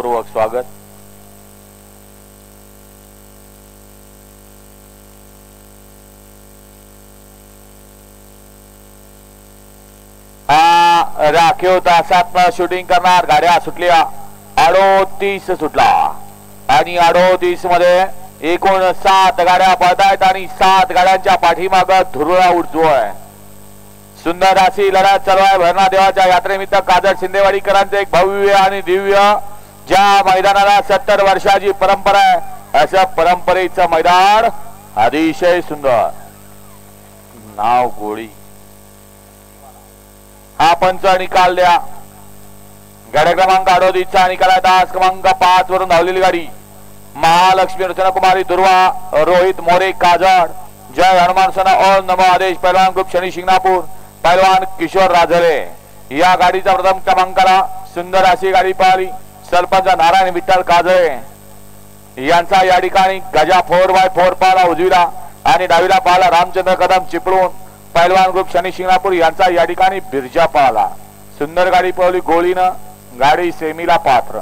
मनपूर्वक स्वागत। राखीव तासात शूटिंग करणार गाड्या सुटल्या 38 सुटला आणि 38 मध्ये एकूण 7 गाड्या पळतायत आणि 7 गाड्यांच्या पाठीमाग धुरळा उडतोय। सुंदर अशी लढत चालू आहे भरणा देवाच्या यात्रेनिमित्त काजळ शिंदेवाडीकरांचं एक भव्य आणि दिव्य ज्या मैदानाला 70 वर्षाची परंपरा आहे असं परंपरेचं मैदान अतिशय सुंदर नाव गोळी। हा पंच निकाल द्या। गाड्या क्रमांक 38चा निकाल आहे। तास क्रमांक 5 वरून धावलेली गाडी महालक्ष्मी रचनाकुमारी दुर्वा रोहित मोरे काजळ जय हनुमान सना ओम नमो आदेश पहलवान ग्रुप शनी शिंगणापूर पहलवान किशोर राजरे या गाडीचा प्रथम क्रमांकाला सुंदर अशी गाडी पळाली। सरपंच नारायण विठ्ठल काजळे यांचा या ठिकाणी गजा 4x4 पाला उजवीला आणि डावीला पाला रामचंद्र कदम चिपळूण पहलवान ग्रुप शनी शिंगणापूर यांचा या ठिकाणी बिरजा पाला। सुंदर गाडी पळवली गोळीनं गाडी सेमीला पात्र।